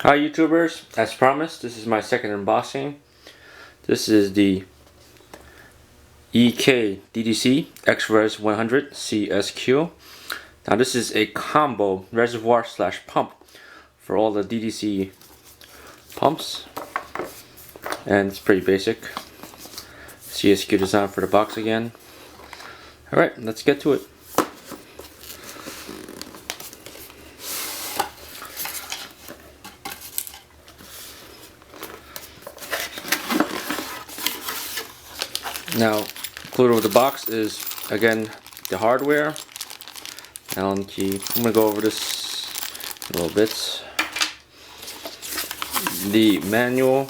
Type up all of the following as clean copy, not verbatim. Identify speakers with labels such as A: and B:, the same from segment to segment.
A: Hi YouTubers, as promised, this is my second unboxing. This is the EK DDC X-Res 100 CSQ. Now this is a combo reservoir slash pump for all the DDC pumps, and it's pretty basic. CSQ design for the box again. Alright, let's get to it. Now, included with the box is, again, the hardware, Allen key. I'm going to go over this a little bit. The manual.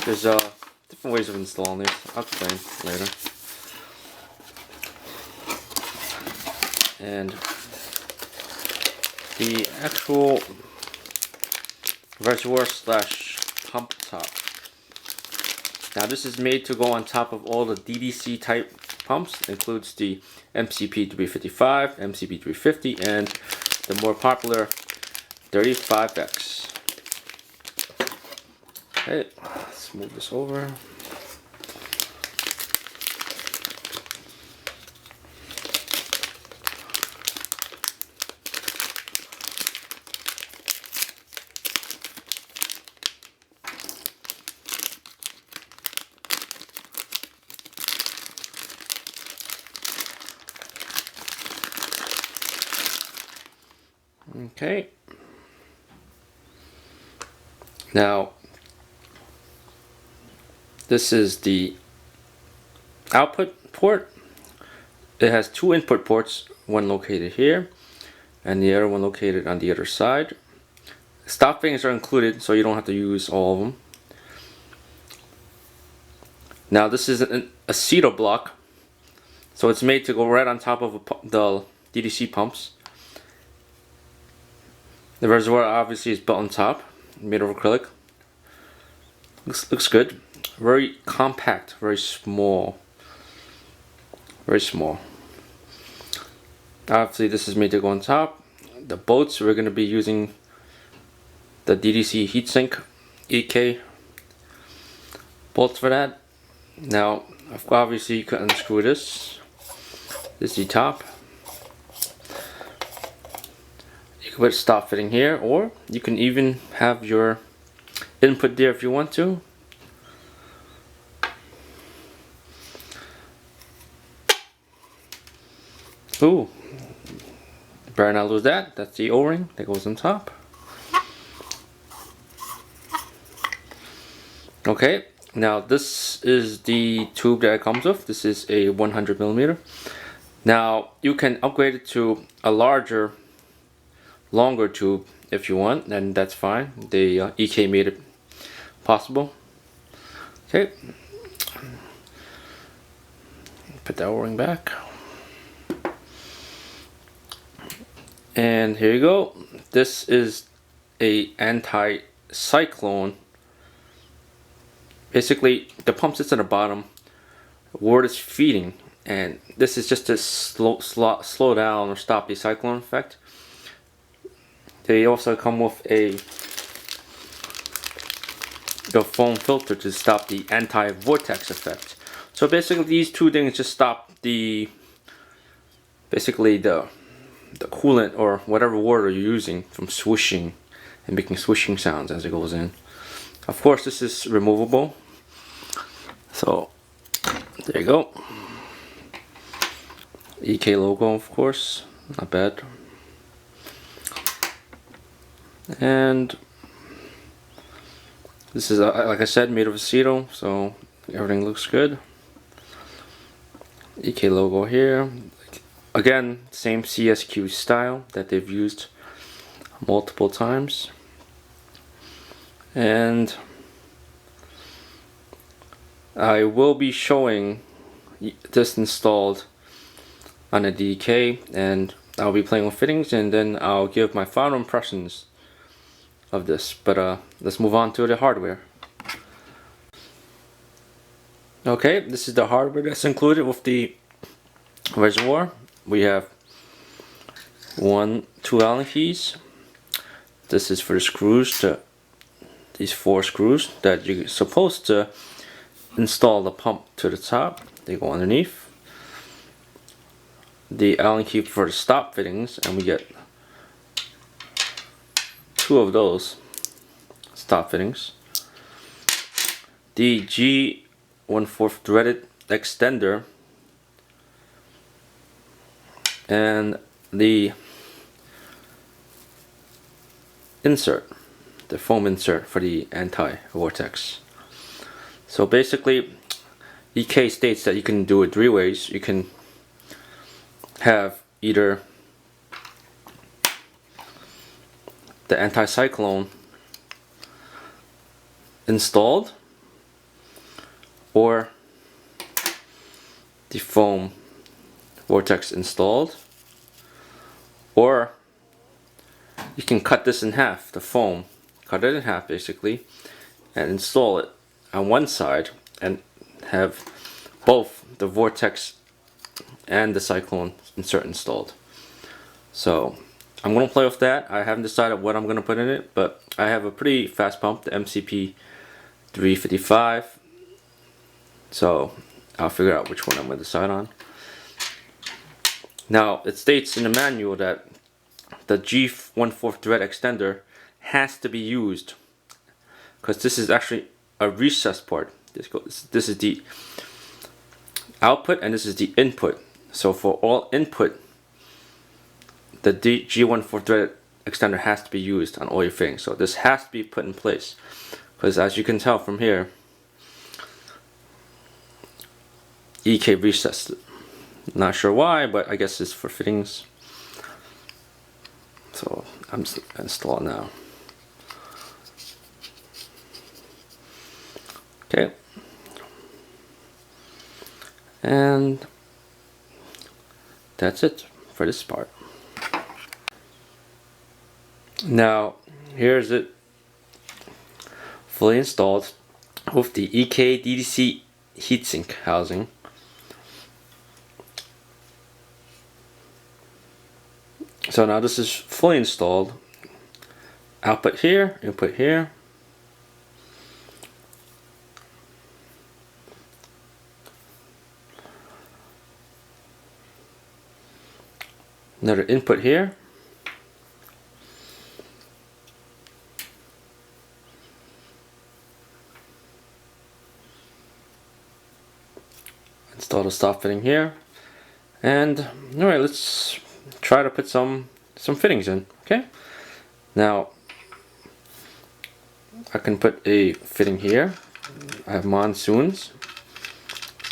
A: There's different ways of installing this. I'll explain later. And the actual reservoir slash pump top. Now this is made to go on top of all the DDC type pumps. It includes the MCP 355, MCP 350, and the more popular 35X. Okay, let's move this over. Okay. Now, this is the output port. It has two input ports, one located here and the other one located on the other side. Stop fittings are included, so you don't have to use all of them. Now this is an aceto block, so it's made to go right on top of the DDC pumps. The reservoir obviously is built on top, made of acrylic. Looks good. Very compact, very small. Very small. Obviously this is made to go on top. The bolts, we're going to be using the DDC heatsink EK bolts for that. Now, obviously you can unscrew this. This is the top. You can put a stop fitting here, or you can even have your input there if you want to. Ooh, better not lose that. That's the O-ring that goes on top. Okay, now this is the tube that it comes with. This is a 100mm. Now you can upgrade it to a larger, longer tube if you want, and that's fine. The EK made it possible. Okay, put that O-ring back, and here you go. This is a anti-cyclone. Basically, the pump sits at the bottom where it's feeding, and this is just to slow down or stop the cyclone effect. They also come with the foam filter to stop the anti-vortex effect. So basically these two things just stop the coolant or whatever water you're using from swishing and making swishing sounds as it goes in. Of course this is removable. So there you go. EK logo, of course, not bad. And this is, like I said, made of aceto, so everything looks good. EK logo here. Again, same CSQ style that they've used multiple times. And I will be showing this installed on a DK, and I'll be playing with fittings, and then I'll give my final impressions of this. But let's move on to the hardware. Okay, this is the hardware that's included with the reservoir. We have 1, 2, 2 Allen keys. This is for the screws, these 4 screws that you're supposed to install the pump to the top. They go underneath. The Allen key for the stop fittings, and we get 2 of those stop fittings. The G1/4 threaded extender, and the insert, the foam insert for the anti-vortex. So basically, EK states that you can do it 3 ways. You can have either the anti-cyclone installed, or the foam vortex installed, or you can cut this in half, the foam, cut it in half basically, and install it on one side and have both the vortex and the cyclone insert installed. So I'm going to play with that. I haven't decided what I'm going to put in it, but I have a pretty fast pump, the MCP 355. So I'll figure out which one I'm going to decide on. Now it states in the manual that the G1/4 thread extender has to be used, because this is actually a recess port. This is the output and this is the input. So for all input, the G1/4 thread extender has to be used on all your fittings. So this has to be put in place, because as you can tell from here, EK recessed it. Not sure why, but I guess it's for fittings. So I'm just installing now. Okay. And that's it for this part. Now here's it fully installed with the EK DDC heatsink housing. So now this is fully installed. Output here, input here. Another input here. Install the stop fitting here. And alright, let's try to put some fittings in. Okay, now I can put a fitting here. I have monsoons,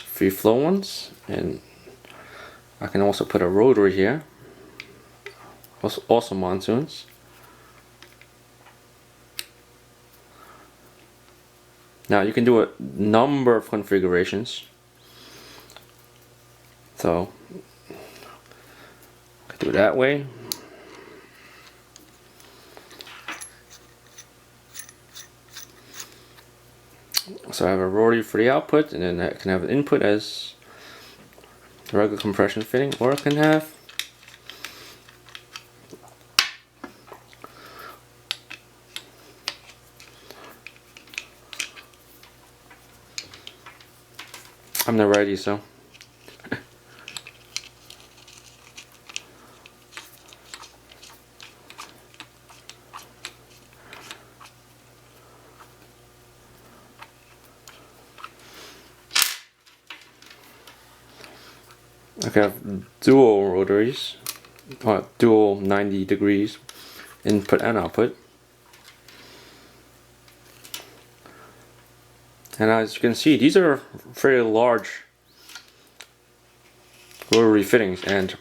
A: free flow ones, and I can also put a rotary here, also monsoons. Now you can do a number of configurations. So I could do it that way. So I have a rotary for the output, and then I can have an input as a regular compression fitting, or I can have I'm not ready, so I can have dual rotaries, dual 90 degrees input and output. And as you can see, these are very large rotary fittings, and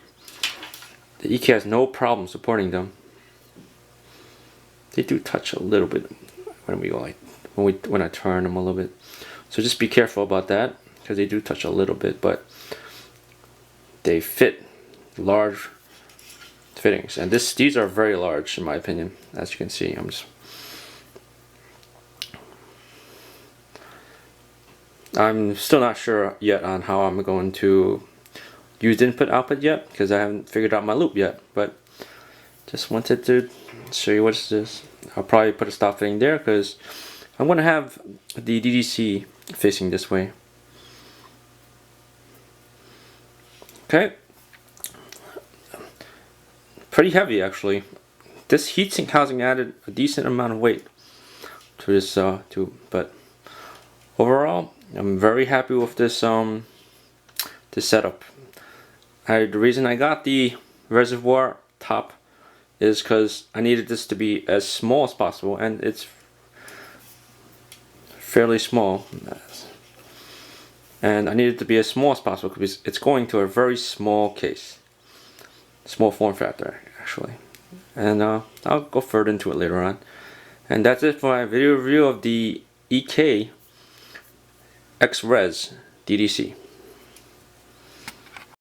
A: the EK has no problem supporting them. They do touch a little bit when we go like when I turn them a little bit. So just be careful about that, because they do touch a little bit, but they fit large fittings, and these are very large in my opinion. As you can see, I'm still not sure yet on how I'm going to use input output yet, because I haven't figured out my loop yet. But just wanted to show you what's this. I'll probably put a stop fitting there because I'm going to have the DDC facing this way. Okay, pretty heavy actually. This heatsink housing added a decent amount of weight to this tube, but overall I'm very happy with this this setup. The reason I got the reservoir top is because I needed this to be as small as possible, and it's fairly small, and I need it to be as small as possible because it's going to a very small case, small form factor actually, and I'll go further into it later on. And that's it for my video review of the EK X-Res DDC.